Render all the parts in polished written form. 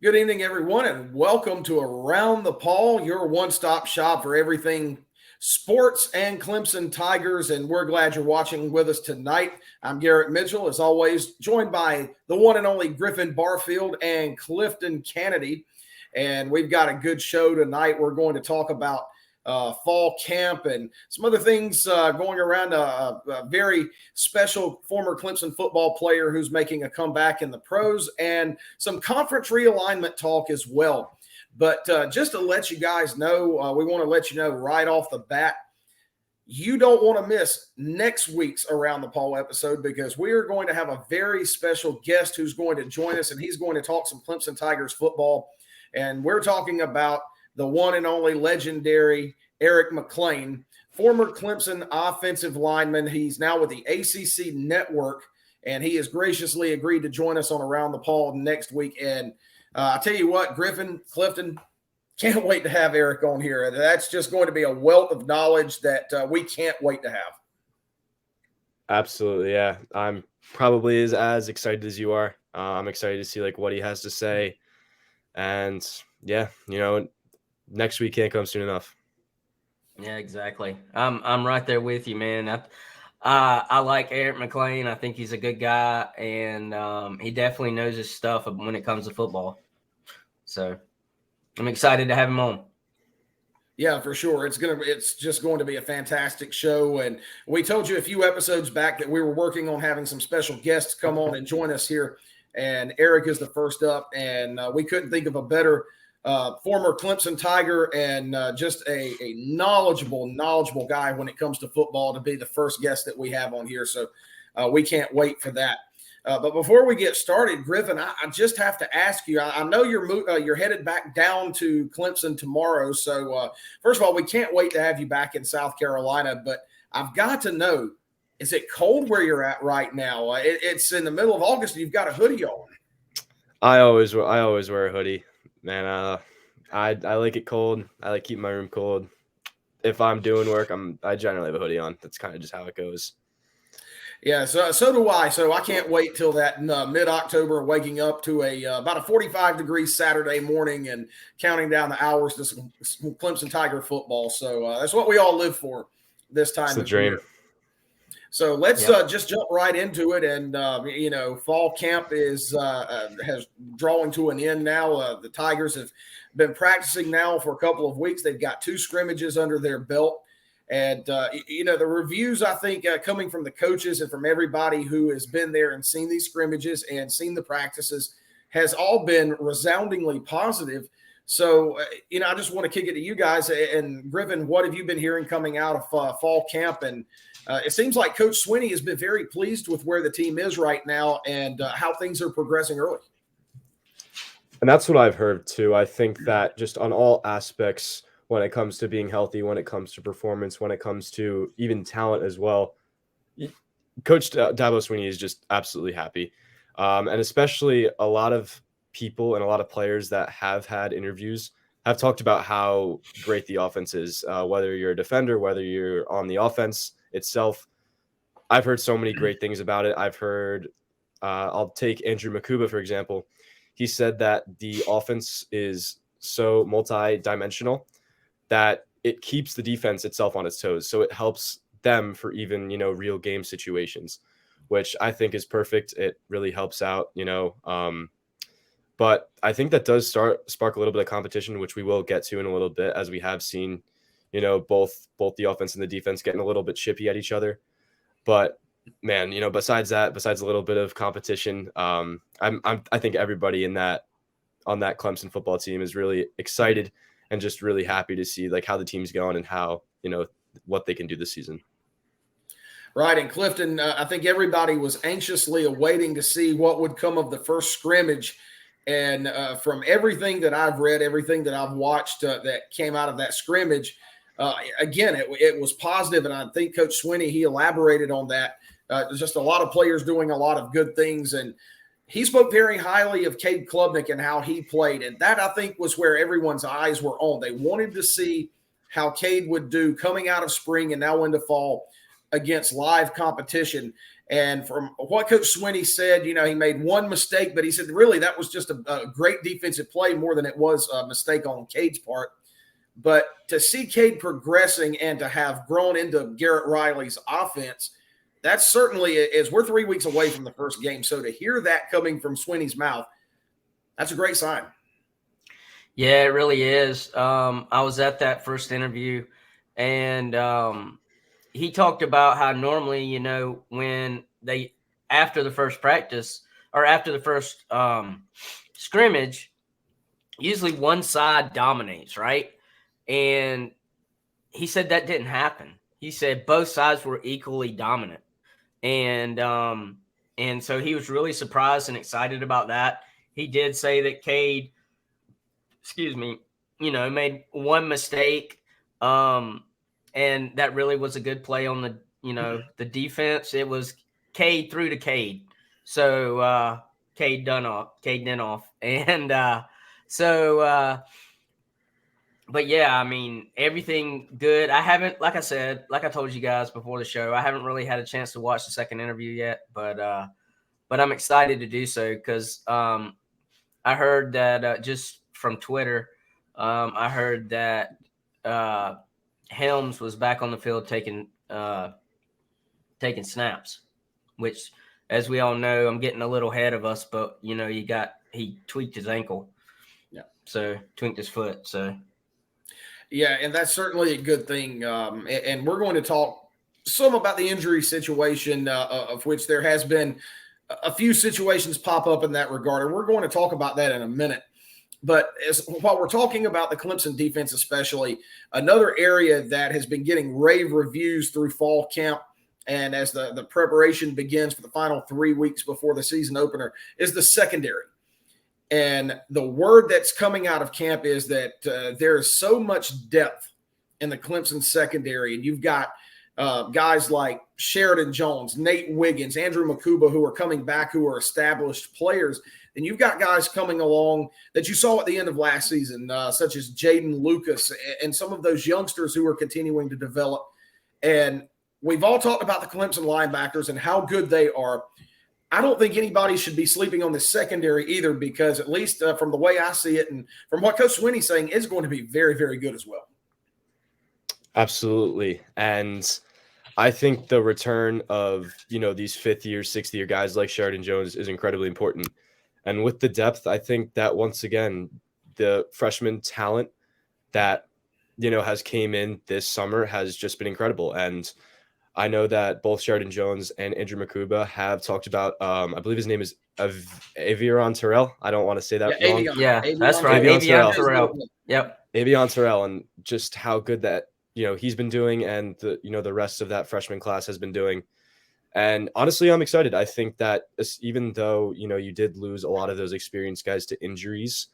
Good evening, everyone, and welcome to Around the Paw, your one-stop shop for everything sports and Clemson Tigers. And we're glad you're watching with us tonight. I'm Garrett Mitchell, as always, joined by the one and only Griffin Barfield and Clifton Kennedy. And we've got a good show tonight. We're going to talk about fall camp and some other things going around. A very special former Clemson football player who's making a comeback in the pros, and some conference realignment talk as well. But just to let you guys know, we want to let you know right off the bat, you don't want to miss next week's Around the Paw episode, because we are going to have a very special guest who's going to join us, and he's going to talk some Clemson Tigers football. And we're talking about the one and only legendary Eric McLean, former Clemson offensive lineman. He's now with the ACC Network, and he has graciously agreed to join us on Around the Paw next week. And I tell you what, Griffin, Clifton, can't wait to have Eric on here. That's just going to be a wealth of knowledge that we can't wait to have. Absolutely, yeah. I'm probably as excited as you are. I'm excited to see what he has to say. And yeah, next week can't come soon enough. Yeah, exactly. I'm right there with you, man. I like Eric McLean. I think he's a good guy, and he definitely knows his stuff when it comes to football. So I'm excited to have him on. Yeah, for sure. It's just going to be a fantastic show. And we told you a few episodes back that we were working on having some special guests come on and join us here. And Eric is the first up, and we couldn't think of a better former Clemson Tiger and just a knowledgeable guy when it comes to football to be the first guest that we have on here. So we can't wait for that. But before we get started, Griffin, I just have to ask you, I know you're headed back down to Clemson tomorrow. So first of all, we can't wait to have you back in South Carolina, but I've got to know, is it cold where you're at right now? It's in the middle of August and you've got a hoodie on. I always wear a hoodie, man. I like it cold. I like keeping my room cold. If I'm doing work, I generally have a hoodie on. That's kind of just how it goes. Yeah, so do I. So I can't wait till that mid-October, waking up to about a 45-degree Saturday morning and counting down the hours to some Clemson Tiger football. So that's what we all live for this time. It's the dream. Year. So let's just jump right into it. And, fall camp has drawing to an end now. The Tigers have been practicing now for a couple of weeks. They've got 2 scrimmages under their belt. And, the reviews, I think, coming from the coaches and from everybody who has been there and seen these scrimmages and seen the practices has all been resoundingly positive. So, I just want to kick it to you guys. And, Griffin, what have you been hearing coming out of fall camp? And it seems like Coach S1E has been very pleased with where the team is right now and how things are progressing early. And that's what I've heard, too. I think that just on all aspects, when it comes to being healthy, when it comes to performance, when it comes to even talent as well, Coach Dabo S1E is just absolutely happy. And especially a lot of people and a lot of players that have had interviews have talked about how great the offense is, whether you're a defender, whether you're on the offense itself. I've heard so many great things about it. I've heard, I'll take Andrew Makuba, for example. He said that the offense is so multi-dimensional that it keeps the defense itself on its toes. So it helps them for even, real game situations, which I think is perfect. It really helps out, but I think that does spark a little bit of competition, which we will get to in a little bit, as we have seen, both the offense and the defense getting a little bit chippy at each other. But man, besides a little bit of competition, I think everybody on that Clemson football team is really excited and just really happy to see how the team's going and how, what they can do this season. Right. And Clifton, I think everybody was anxiously awaiting to see what would come of the first scrimmage. And from everything that I've read, everything that I've watched that came out of that scrimmage, again, it was positive. And I think Coach S1E, he elaborated on that. Just a lot of players doing a lot of good things. And he spoke very highly of Cade Klubnik and how he played. And that, I think, was where everyone's eyes were on. They wanted to see how Cade would do coming out of spring and now into fall against live competition. And from what Coach Swinney said, he made one mistake, but he said really that was just a great defensive play more than it was a mistake on Cade's part. But to see Cade progressing and to have grown into Garrett Riley's offense, that's certainly, as we're 3 weeks away from the first game. So to hear that coming from Swinney's mouth, that's a great sign. Yeah, it really is. I was at that first interview, and he talked about how normally, when they, after the first practice or after the first scrimmage, usually one side dominates, right? And he said that didn't happen. He said both sides were equally dominant. And so he was really surprised and excited about that. He did say that Cade, made one mistake. And that really was a good play on the defense. It was Cade through to Cade. So Cade Denoff. And but yeah, I mean, everything good. I haven't, like I told you guys before the show, I haven't really had a chance to watch the second interview yet, but I'm excited to do so because I heard that just from Twitter, I heard that Helms was back on the field taking snaps, which, as we all know, I'm getting a little ahead of us, but he tweaked his ankle, so tweaked his foot, so. Yeah, and that's certainly a good thing. And we're going to talk some about the injury situation, of which there has been a few situations pop up in that regard. And we're going to talk about that in a minute. But while we're talking about the Clemson defense especially, another area that has been getting rave reviews through fall camp and as the preparation begins for the final 3 weeks before the season opener is the secondary. And the word that's coming out of camp is that there is so much depth in the Clemson secondary. And you've got guys like Sheridan Jones, Nate Wiggins, Andrew Makuba, who are coming back, who are established players. And you've got guys coming along that you saw at the end of last season, such as Jaden Lucas and some of those youngsters who are continuing to develop. And we've all talked about the Clemson linebackers and how good they are. I don't think anybody should be sleeping on the secondary either, because at least from the way I see it and from what Coach Swinney's saying, it's going to be very, very good as well. Absolutely. And I think the return of, these 5th year, 6th year guys like Sheridan Jones is incredibly important. And with the depth, I think that once again, the freshman talent that, has came in this summer has just been incredible. And I know that both Sheridan Jones and Andrew Makuba have talked about, I believe his name is Avion Terrell. I don't want to say that wrong. Avion. That's right. Avion Terrell. Yep. Avion Terrell, and just how good that, he's been doing and the rest of that freshman class has been doing. And honestly, I'm excited. I think that even though, you did lose a lot of those experienced guys to injuries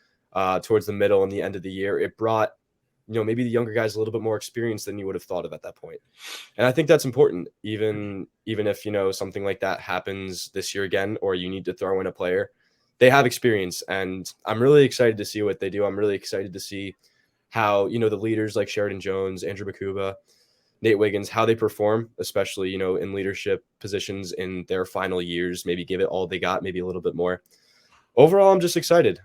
towards the middle and the end of the year, it brought maybe the younger guys a little bit more experience than you would have thought of at that point. And I think that's important, even if, something like that happens this year again, or you need to throw in a player, they have experience. And I'm really excited to see what they do. I'm really excited to see how, the leaders like Sheridan Jones, Andrew Makuba, Nate Wiggins, how they perform, especially, in leadership positions in their final years, maybe give it all they got, maybe a little bit more. Overall, I'm just excited.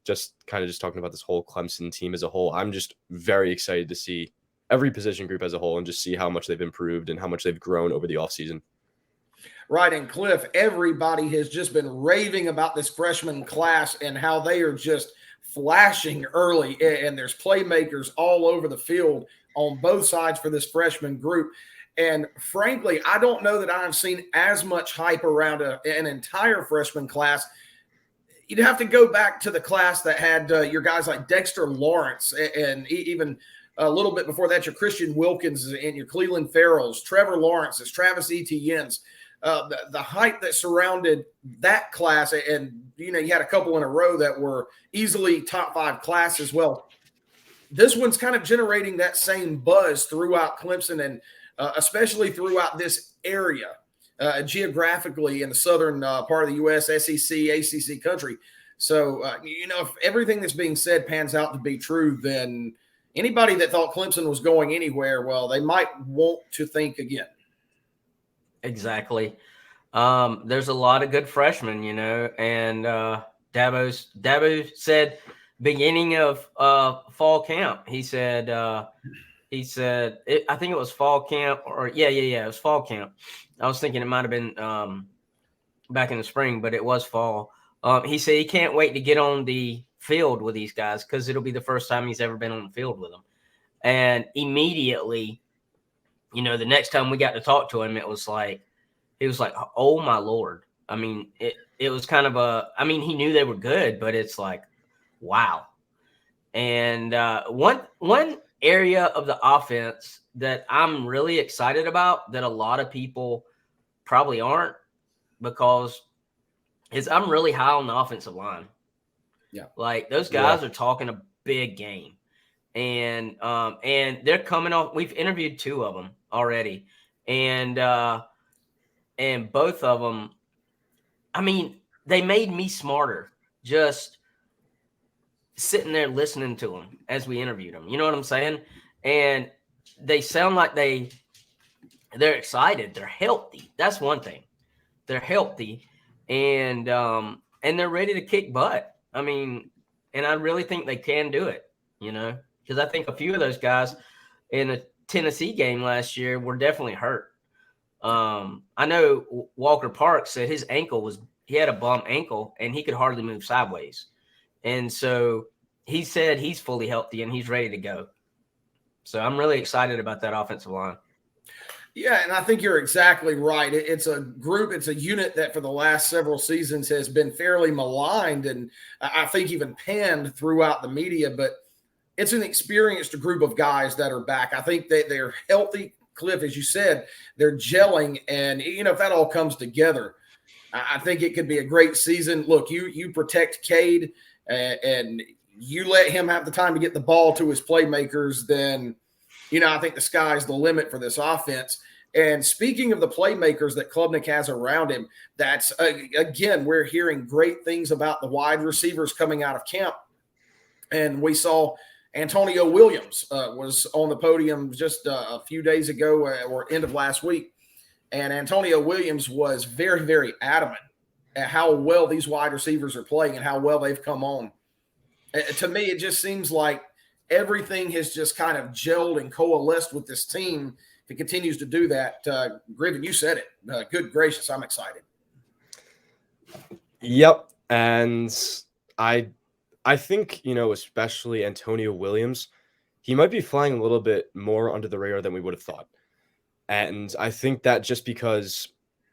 Just talking about this whole Clemson team as a whole. I'm just very excited to see every position group as a whole and just see how much they've improved and how much they've grown over the offseason. Right. And Cliff, everybody has just been raving about this freshman class and how they are just flashing early. And there's playmakers all over the field on both sides for this freshman group. And frankly, I don't know that I've seen as much hype around an entire freshman class. You'd have to go back to the class that had your guys like Dexter Lawrence and even a little bit before that, your Christian Wilkins and your Cleveland Farrells, Trevor Lawrence's, Travis Etienne's, the hype that surrounded that class. And, you had a couple in a row that were easily top 5 classes. Well, this one's kind of generating that same buzz throughout Clemson and especially throughout this area. Geographically in the southern part of the U.S., SEC, ACC country. So, if everything that's being said pans out to be true, then anybody that thought Clemson was going anywhere, well, they might want to think again. Exactly. There's a lot of good freshmen, and Dabo said beginning of fall camp. He said I think it was fall camp, or yeah, it was fall camp. I was thinking it might have been back in the spring, but it was fall. He said he can't wait to get on the field with these guys because it'll be the first time he's ever been on the field with them. And immediately, the next time we got to talk to him, he was like, oh my Lord. I mean, it was kind of he knew they were good, but it's like, wow. And one area of the offense that I'm really excited about that a lot of people probably aren't, because I'm really high on the offensive line. Yeah. Like those guys are talking a big game. And they're coming off. We've interviewed 2 of them already. And both of them, they made me smarter just sitting there listening to them as we interviewed them. You know what I'm saying? And they sound like they're excited. They're healthy. That's one thing. They're healthy, and they're ready to kick butt. And I really think they can do it, because I think a few of those guys in the Tennessee game last year were definitely hurt. I know Walker Park said his he had a bum ankle and he could hardly move sideways. And so he said he's fully healthy and he's ready to go. So I'm really excited about that offensive line. Yeah, and I think you're exactly right. It's a group, it's a unit that for the last several seasons has been fairly maligned and I think even panned throughout the media, but it's an experienced group of guys that are back. I think that they're healthy. Cliff, as you said, they're gelling, and if that all comes together, I think it could be a great season. Look, you protect Cade and you let him have the time to get the ball to his playmakers, then I think the sky's the limit for this offense. And speaking of the playmakers that Klubnik has around him, that's again, we're hearing great things about the wide receivers coming out of camp, and we saw Antonio Williams was on the podium just a few days ago or end of last week. And Antonio Williams was very, very adamant at how well these wide receivers are playing and how well they've come on. To me, it just seems like everything has just kind of gelled and coalesced with this team. If it continues to do that, Griffin, you said it. Good gracious, I'm excited. Yep. And I think, especially Antonio Williams, he might be flying a little bit more under the radar than we would have thought. And I think that just because,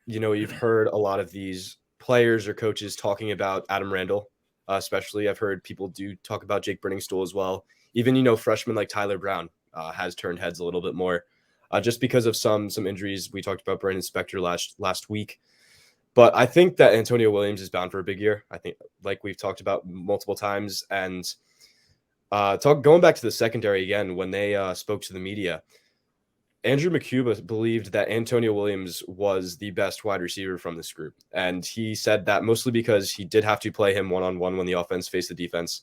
you've heard a lot of these players or coaches talking about Adam Randall, especially. I've heard people do talk about Jake Brenningstool as well. Even, freshmen like Tyler Brown has turned heads a little bit more just because of some injuries. We talked about Brandon Spector last week. But I think that Antonio Williams is bound for a big year. I think, like we've talked about multiple times, and going back to the secondary again, when they spoke to the media, Andrew McCuba believed that Antonio Williams was the best wide receiver from this group. And he said that mostly because he did have to play him one-on-one when the offense faced the defense.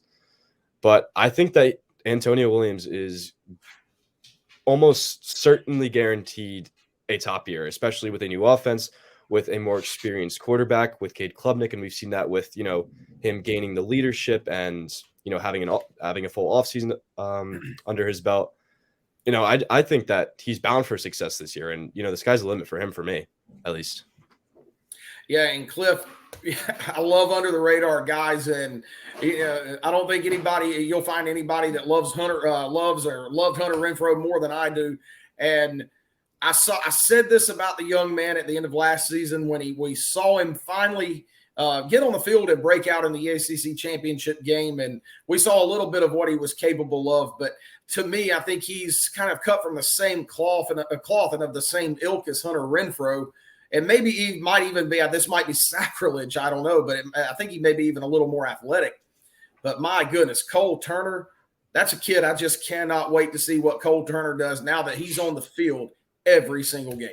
But I think that Antonio Williams is almost certainly guaranteed a top year, especially with a new offense, with a more experienced quarterback, with Cade Klubnik, and we've seen that with him gaining the leadership and having a full offseason under his belt. I think that he's bound for success this year, and the sky's the limit for him, for me, at least. Yeah, and Cliff, I love under the radar guys, and I don't think you'll find anybody that loves Hunter loved Hunter Renfrow more than I do, and I said this about the young man at the end of last season when we saw him finally get on the field and break out in the ACC championship game, and we saw a little bit of what he was capable of. But to me, I think he's kind of cut from the same cloth and of the same ilk as Hunter Renfrow, and maybe he might even be. This might be sacrilege, I don't know, but I think he may be even a little more athletic. But my goodness, Cole Turner, that's a kid. I just cannot wait to see what Cole Turner does now that he's on the field every single game.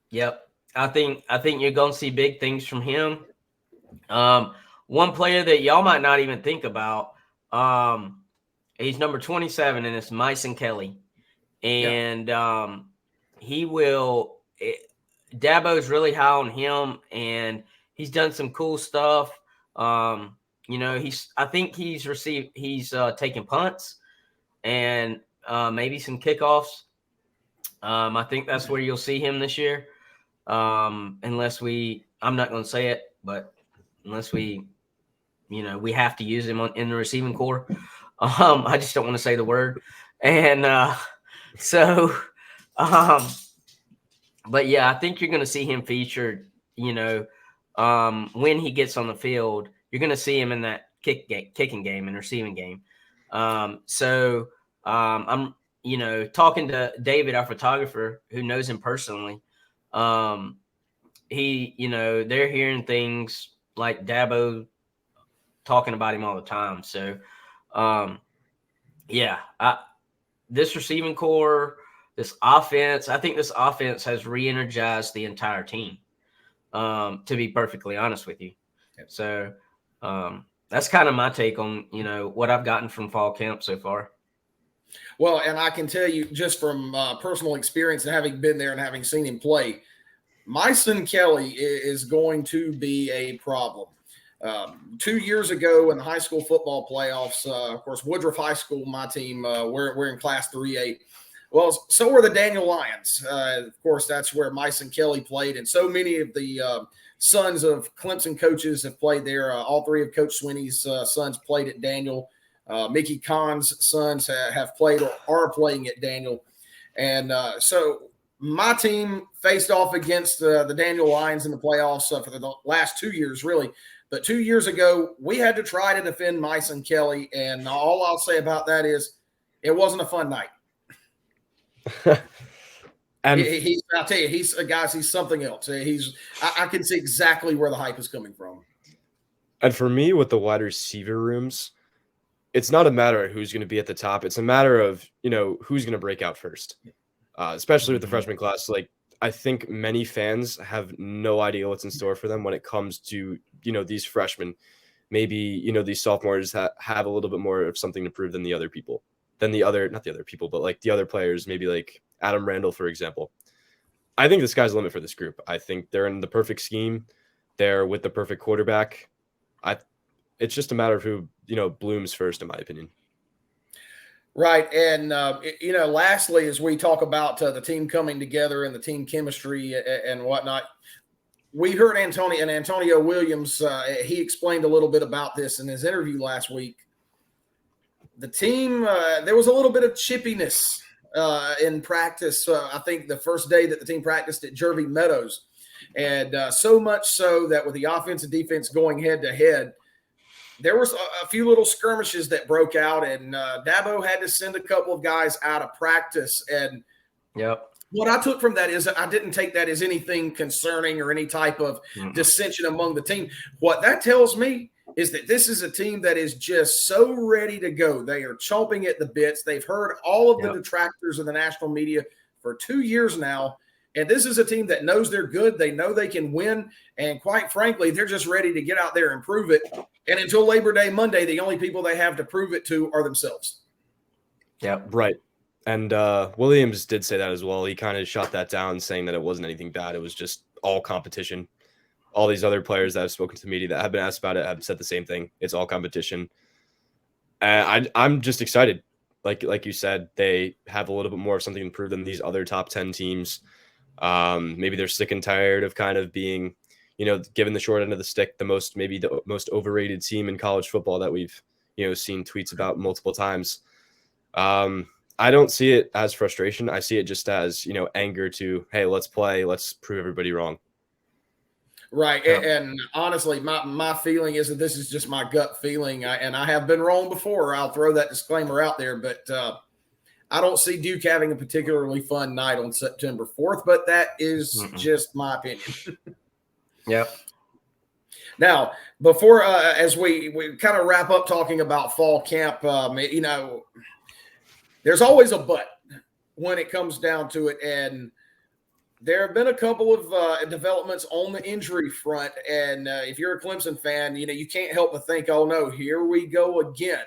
Yep. I think you're going to see big things from him. One player that y'all might not even think about, he's number 27, and it's Myson Kelly. And he will Dabo's really high on him, and he's done some cool stuff. I think he's taking punts and maybe some kickoffs. I think that's where you'll see him this year. I'm not going to say it, but unless we have to use him in the receiving core. I just don't want to say the word. And but yeah, I think you're going to see him featured, when he gets on the field. You're going to see him in that kicking game and receiving game. I'm talking to David, our photographer, who knows him personally. They're hearing things like Dabo talking about him all the time. So, this receiving core, this offense, I think this offense has re-energized the entire team, to be perfectly honest with you. So that's kind of my take on, what I've gotten from fall camp so far. Well, and I can tell you just from personal experience and having been there and having seen him play, Myson Kelly is going to be a problem. 2 years ago in the high school football playoffs, of course, Woodruff High School, my team, we're in Class 3A. Well, so were the Daniel Lions. Of course, that's where Myson Kelly played, and so many of the sons of Clemson coaches have played there. All three of Coach Swinney's sons played at Daniel. Mickey Kahn's sons have played or are playing at Daniel. And so my team faced off against the Daniel Lions in the playoffs for the last 2 years, really. But 2 years ago, we had to try to defend Myson Kelly. And all I'll say about that is it wasn't a fun night. And I'll tell you, he's something else. I can see exactly where the hype is coming from. And for me, with the wide receiver rooms, it's not a matter of who's going to be at the top. It's a matter of, who's going to break out first, especially with the freshman class. Like, I think many fans have no idea what's in store for them when it comes to, these freshmen. Maybe, these sophomores have a little bit more of something to prove than the other people, not the other people, but like the other players, maybe like Adam Randall, for example. I think the sky's the limit for this group. I think they're in the perfect scheme. They're with the perfect quarterback. It's just a matter of who, blooms first, in my opinion. Right. And, lastly, as we talk about the team coming together and the team chemistry and whatnot, we heard Antonio Williams. He explained a little bit about this in his interview last week. The team, there was a little bit of chippiness in practice. I think the first day that the team practiced at Jervey Meadows. And so much so that with the offense and defense going head to head, there was a few little skirmishes that broke out, and Dabo had to send a couple of guys out of practice. And what I took from that is I didn't take that as anything concerning or any type of dissension among the team. What that tells me is that this is a team that is just so ready to go. They are chomping at the bits. They've heard all of the detractors in the national media for 2 years now. And this is a team that knows they're good. They know they can win. And quite frankly, they're just ready to get out there and prove it. And until Labor Day Monday, the only people they have to prove it to are themselves. Yeah, right. And Williams did say that as well. He kind of shot that down, saying that it wasn't anything bad. It was just all competition. All these other players that have spoken to the media that have been asked about it have said the same thing. It's all competition. And I'm just excited. Like you said, they have a little bit more of something to prove than these other top 10 teams. Maybe they're sick and tired of kind of being, given the short end of the stick, the most overrated team in college football that we've, seen tweets about multiple times. I don't see it as frustration. I see it just as, anger to, hey, let's play. Let's prove everybody wrong. Right. Yeah. And honestly, my feeling is that this is just my gut feeling. And I have been wrong before. I'll throw that disclaimer out there, but I don't see Duke having a particularly fun night on September 4th, but that is just my opinion. Yep. Now, before as we kind of wrap up talking about fall camp, there's always a but when it comes down to it. And there have been a couple of developments on the injury front. And if you're a Clemson fan, you can't help but think, oh, no, here we go again.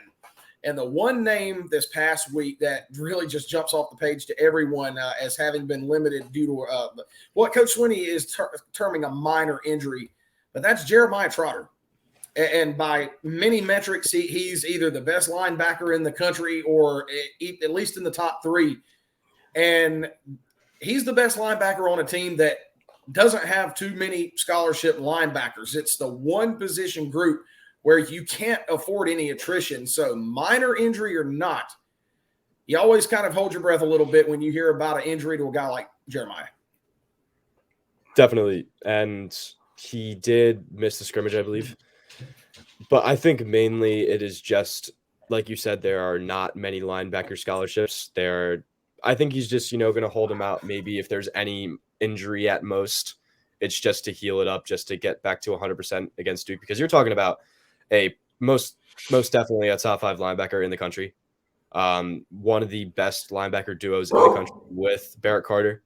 And the one name this past week that really just jumps off the page to everyone as having been limited due to what Coach Swinney is terming a minor injury, but that's Jeremiah Trotter. And by many metrics, he's either the best linebacker in the country or at least in the top 3. And he's the best linebacker on a team that doesn't have too many scholarship linebackers. It's the one position group where you can't afford any attrition. So minor injury or not, you always kind of hold your breath a little bit when you hear about an injury to a guy like Jeremiah. Definitely. And he did miss the scrimmage, I believe. But I think mainly it is just, like you said, there are not many linebacker scholarships. I think he's just, going to hold him out. Maybe if there's any injury at most, it's just to heal it up, just to get back to 100% against Duke. Because you're talking about a most definitely a top 5 linebacker in the country. One of the best linebacker duos in the country with Barrett Carter.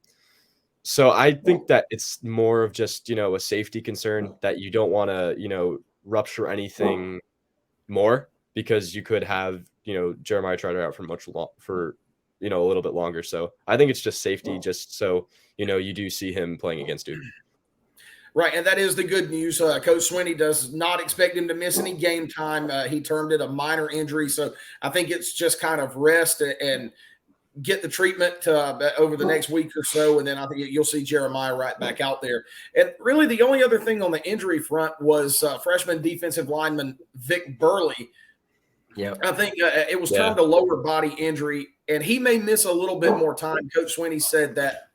So I think that it's more of just, a safety concern that you don't want to, rupture anything more, because you could have, Jeremiah Trotter out for a little bit longer. So I think it's just safety, just so, you do see him playing against Duke. Right, and that is the good news. Coach Swinney does not expect him to miss any game time. He termed it a minor injury, so I think it's just kind of rest and get the treatment over the next week or so, and then I think you'll see Jeremiah right back out there. And really the only other thing on the injury front was freshman defensive lineman Vic Burley. Yeah, I think it was termed a lower body injury, and he may miss a little bit more time. Coach Swinney said that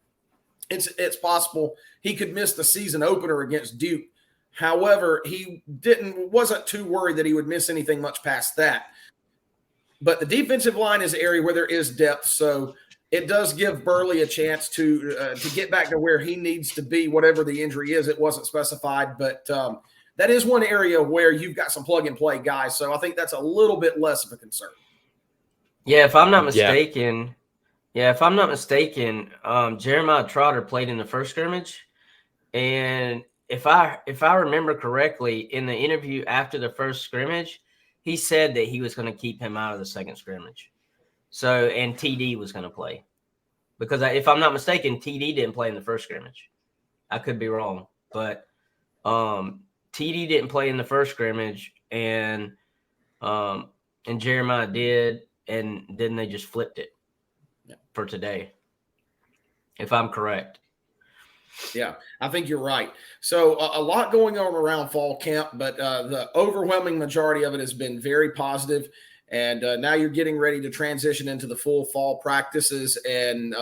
it's possible he could miss the season opener against Duke. However, he wasn't too worried that he would miss anything much past that. But the defensive line is an area where there is depth, so it does give Burley a chance to get back to where he needs to be, whatever the injury is. It wasn't specified, but that is one area where you've got some plug-and-play guys, so I think that's a little bit less of a concern. Yeah, if I'm not mistaken, Jeremiah Trotter played in the first scrimmage, and if I remember correctly, in the interview after the first scrimmage, he said that he was going to keep him out of the second scrimmage. So, and TD was going to play, because if I'm not mistaken, TD didn't play in the first scrimmage. I could be wrong, but TD didn't play in the first scrimmage, and Jeremiah did, and then they just flipped it for today, if I'm correct. Yeah, I think you're right. So a lot going on around fall camp, but the overwhelming majority of it has been very positive. And now you're getting ready to transition into the full fall practices, and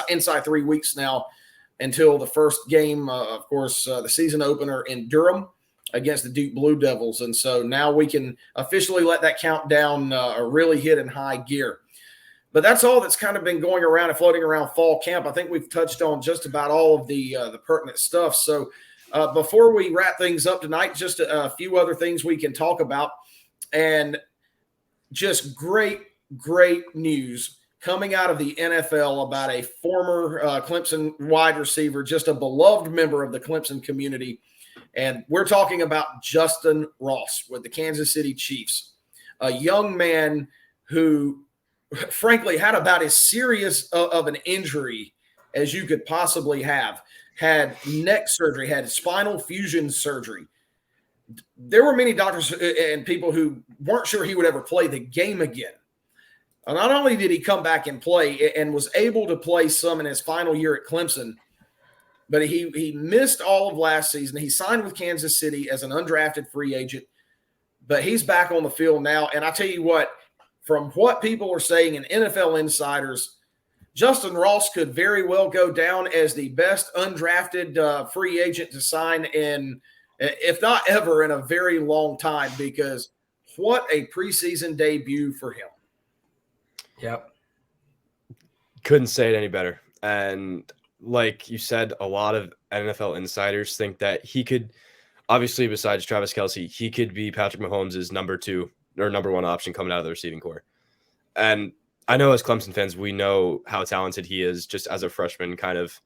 inside 3 weeks now until the first game, of course, the season opener in Durham against the Duke Blue Devils. And so now we can officially let that countdown really hit in high gear. But that's all that's kind of been going around and floating around fall camp. I think we've touched on just about all of the pertinent stuff. So before we wrap things up tonight, just a few other things we can talk about. And just great news coming out of the NFL about a former Clemson wide receiver, just a beloved member of the Clemson community. And we're talking about Justin Ross with the Kansas City Chiefs, a young man who – frankly, had about as serious of an injury as you could possibly have. Had neck surgery, had spinal fusion surgery. There were many doctors and people who weren't sure he would ever play the game again. Not only did he come back and play and was able to play some in his final year at Clemson, but he missed all of last season. He signed with Kansas City as an undrafted free agent, but he's back on the field now. And I tell you what, from what people are saying in NFL insiders, Justin Ross could very well go down as the best undrafted free agent to sign in, if not ever, in a very long time, because what a preseason debut for him. Yep. Couldn't say it any better. And like you said, a lot of NFL insiders think that he could, obviously besides Travis Kelce, he could be Patrick Mahomes' number 2 or number 1 option coming out of the receiving corps. And I know as Clemson fans, we know how talented he is just as a freshman, kind of,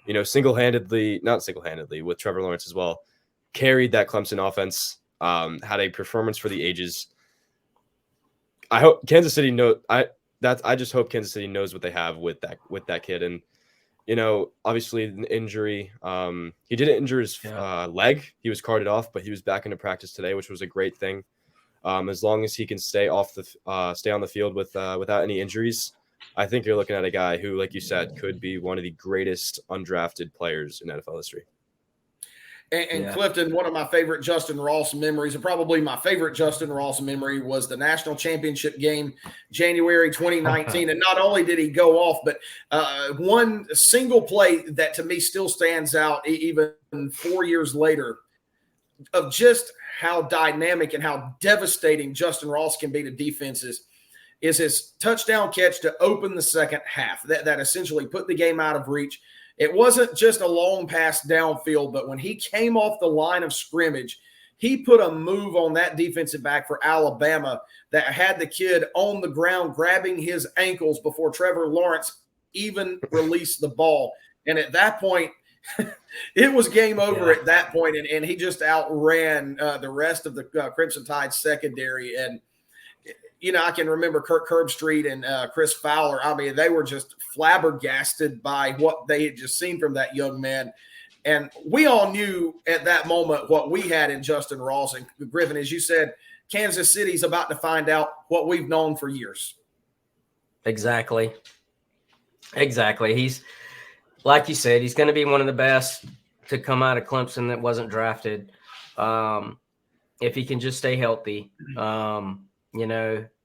not single-handedly with Trevor Lawrence as well, carried that Clemson offense, had a performance for the ages. I hope Kansas City I just hope Kansas City knows what they have with that kid. And obviously an injury. He didn't injure his leg. He was carted off, but he was back into practice today, which was a great thing. As long as he can stay on the field without any injuries, I think you're looking at a guy who, like you said, could be one of the greatest undrafted players in NFL history. And Clifton, one of my favorite Justin Ross memories, and probably my favorite Justin Ross memory, was the national championship game, January 2019. And not only did he go off, but one single play that to me still stands out even 4 years later, of just how dynamic and how devastating Justin Ross can be to defenses, is his touchdown catch to open the second half. That essentially put the game out of reach. It wasn't just a long pass downfield, but when he came off the line of scrimmage, he put a move on that defensive back for Alabama that had the kid on the ground grabbing his ankles before Trevor Lawrence even released the ball. And at that point, it was game over at that point, and he just outran the rest of the Crimson Tide secondary. And I can remember Kirk Herbstreit and Chris Fowler. I mean, they were just flabbergasted by what they had just seen from that young man. And we all knew at that moment what we had in Justin Ross. And Griffin, as you said, Kansas City's about to find out what we've known for years. Exactly. He's, like you said, he's going to be one of the best to come out of Clemson that wasn't drafted. If he can just stay healthy.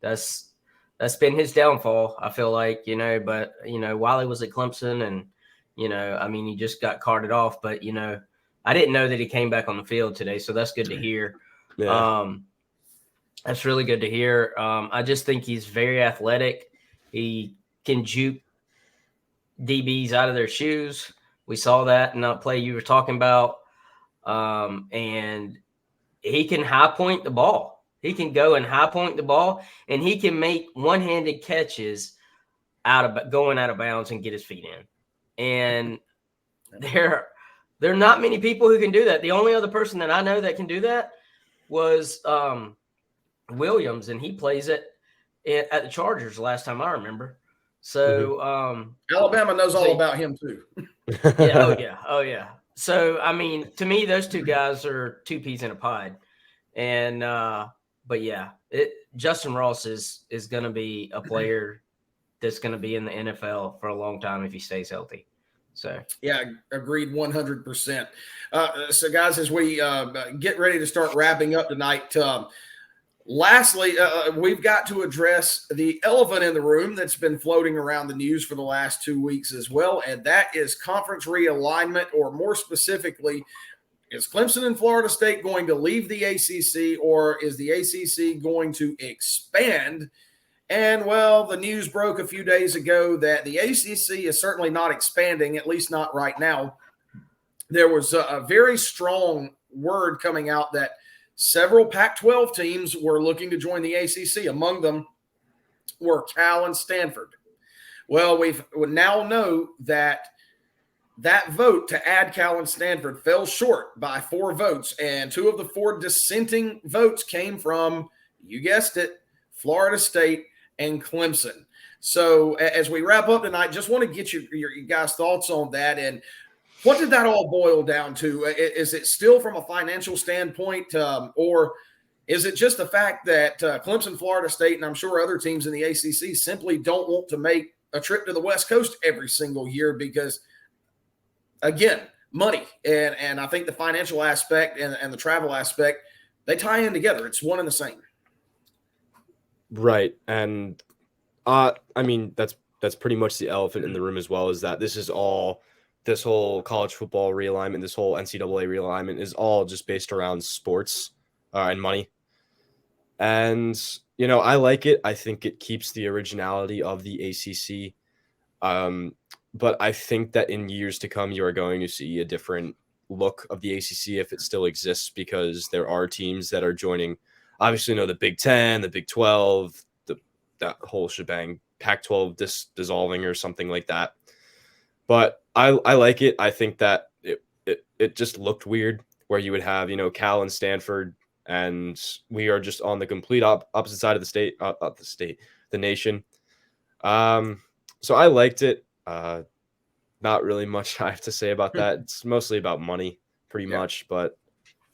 That's been his downfall, I feel like, but, while he was at Clemson and, he just got carted off, but, I didn't know that he came back on the field today. So that's good to hear. Yeah. That's really good to hear. I just think he's very athletic. He can juke DBs out of their shoes. We saw that in that play you were talking about. And he can high point the ball. He can go and high point the ball, and he can make one-handed catches going out of bounds and get his feet in. And there are not many people who can do that. The only other person that I know that can do that was Williams, and he plays it at the Chargers last time I remember. So Alabama knows all about him too. Oh yeah. So to me, those two guys are two peas in a pod, and but yeah, Justin Ross is going to be a player that's going to be in the NFL for a long time if he stays healthy. So yeah, agreed 100%. So guys, as we get ready to start wrapping up tonight, lastly, we've got to address the elephant in the room that's been floating around the news for the last 2 weeks as well, and that is conference realignment, or more specifically, is Clemson and Florida State going to leave the ACC, or is the ACC going to expand? And, well, the news broke a few days ago that the ACC is certainly not expanding, at least not right now. There was a very strong word coming out that several Pac-12 teams were looking to join the ACC. Among them were Cal and Stanford. Well, we now know that vote to add Cal and Stanford fell short by 4 votes, and 2 of the 4 dissenting votes came from, you guessed it, Florida State and Clemson. So as we wrap up tonight, just want to get your guys' thoughts on that. And what did that all boil down to? Is it still from a financial standpoint, or is it just the fact that Clemson, Florida State, and I'm sure other teams in the ACC simply don't want to make a trip to the West Coast every single year because, again, money and I think the financial aspect and the travel aspect, they tie in together. It's one and the same. Right. And that's pretty much the elephant in the room as well, is that this whole college football realignment, this whole NCAA realignment is all just based around sports and money. And, I like it. I think it keeps the originality of the ACC. But I think that in years to come, you are going to see a different look of the ACC if it still exists, because there are teams that are joining. Obviously, the Big 10, the Big 12, that whole shebang, Pac-12 dissolving or something like that. But I like it. I think that it just looked weird where you would have, Cal and Stanford and we are just on the complete opposite side of the nation. So I liked it. Not really much I have to say about that. It's mostly about money, pretty much. But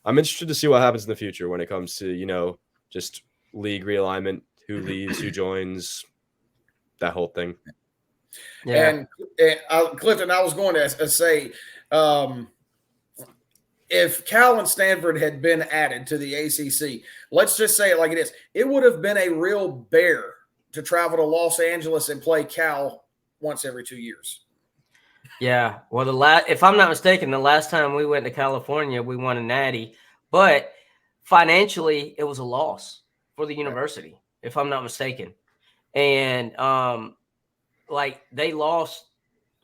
I'm interested to see what happens in the future when it comes to, just league realignment, who leaves, who joins, that whole thing. Yeah. And Clifton, I was going to say, if Cal and Stanford had been added to the ACC, let's just say it like it is, it would have been a real bear to travel to Los Angeles and play Cal once every 2 years. Yeah. Well, if I'm not mistaken, the last time we went to California, we won a natty, but financially it was a loss for the university, if I'm not mistaken. And they lost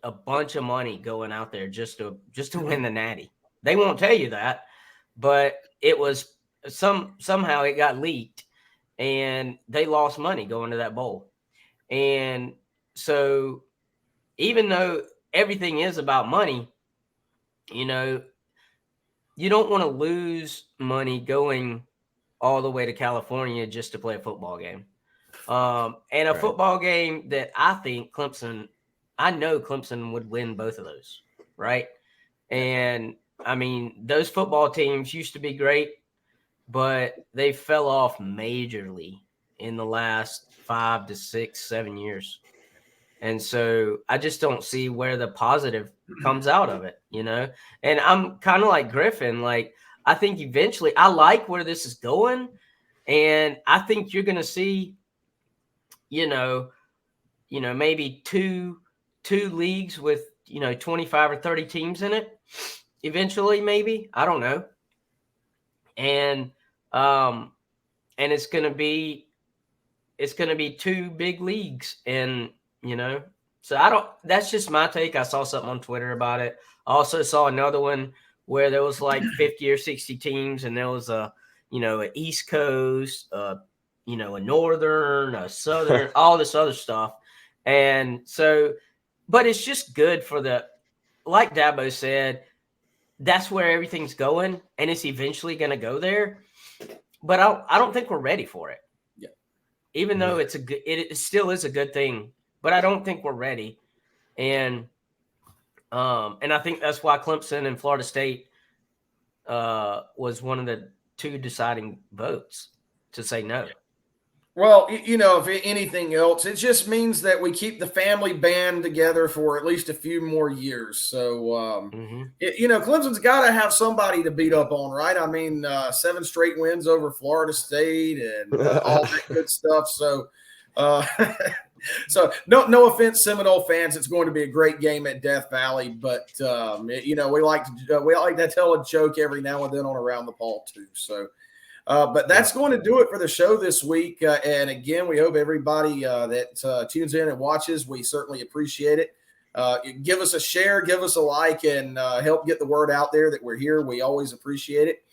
a bunch of money going out there just to win the natty. They won't tell you that, but it was somehow it got leaked and they lost money going to that bowl. And so even though everything is about money, you don't want to lose money going all the way to California just to play a football game. And a football game that I know Clemson would win both of those, right? And I mean, those football teams used to be great, but they fell off majorly in the last 5 to 6, 7 years. And so I just don't see where the positive comes out of it, And I'm kind of like Griffin. I think eventually I like where this is going. And I think you're going to see, maybe two leagues with, 25 or 30 teams in it eventually, maybe. I don't know. And it's going to be two big leagues, and so that's just my take. I saw something on Twitter about it. I also saw another one where there was like 50 or 60 teams, and there was an East Coast, a Northern, a Southern, all this other stuff. And so, but it's just good for like Dabo said, that's where everything's going, and it's eventually going to go there. But I don't think we're ready for it. Yeah. Even though it still is a good thing, but I don't think we're ready. And I think that's why Clemson and Florida State was one of the two deciding votes to say no. Well, if anything else, it just means that we keep the family band together for at least a few more years. So, Clemson's got to have somebody to beat up on, right? I mean, 7 straight wins over Florida State and all that good stuff. So, so no offense, Seminole fans. It's going to be a great game at Death Valley, but we like to tell a joke every now and then on Around the Paw too. So. But that's going to do it for the show this week. And again, we hope everybody that tunes in and watches, we certainly appreciate it. Give us a share, give us a like, and help get the word out there that we're here. We always appreciate it.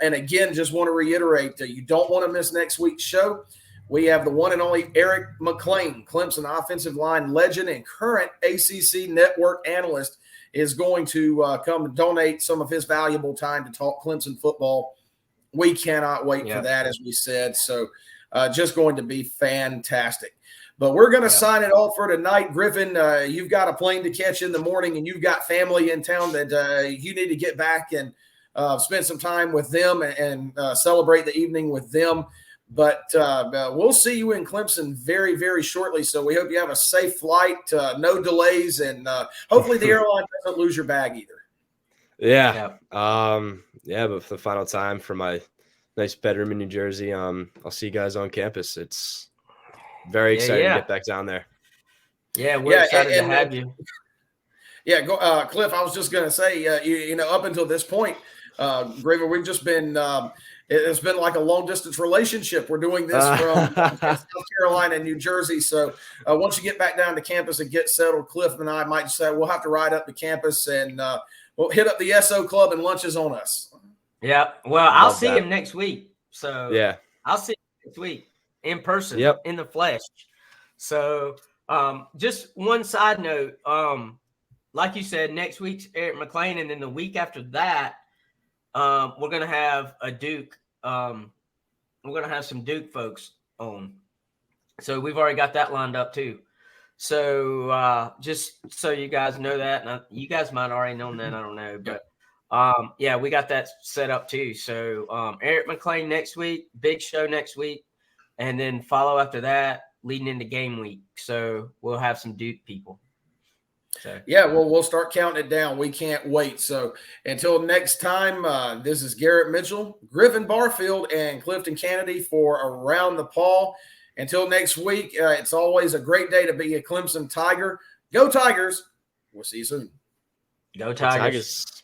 And again, just want to reiterate, you don't want to miss next week's show. We have the one and only Eric McLean, Clemson offensive line legend and current ACC network analyst, is going to come and donate some of his valuable time to talk Clemson football. We cannot wait for that, as we said. So just going to be fantastic. But we're going to sign it all for tonight. Griffin, you've got a plane to catch in the morning, and you've got family in town that you need to get back and spend some time with them and celebrate the evening with them. But we'll see you in Clemson very, very shortly. So we hope you have a safe flight, no delays, and hopefully the airline doesn't lose your bag either. Yeah. But for the final time for my nice bedroom in New Jersey, I'll see you guys on campus. It's very exciting to get back down there. Yeah, we're excited to have you. Yeah, Cliff, I was just going to say, up until this point, Graver, we've just been it's been like a long-distance relationship. We're doing this from South Carolina and New Jersey. So once you get back down to campus and get settled, Cliff and I might just say we'll have to ride up to campus and we'll hit up the SO Club and lunch is on us. Yeah. Well, I'll see him next week. So I'll see him next week in person, in the flesh. So just one side note, like you said, next week's Eric McLean, and then the week after that, we're going to have a Duke we're going to have some Duke folks on. So we've already got that lined up too. So just so you guys know that, and you guys might already know that, I don't know, but yeah, we got that set up too. So Eric McLean next week, big show next week, and then follow after that leading into game week. So we'll have some Duke people. So yeah, well, we'll start counting it down. We can't wait. So until next time, this is Garrett Mitchell, Griffin Barfield, and Clifton Kennedy for Around the Paw. Until next week, it's always a great day to be a Clemson Tiger. Go Tigers. We'll see you soon. Go Tigers.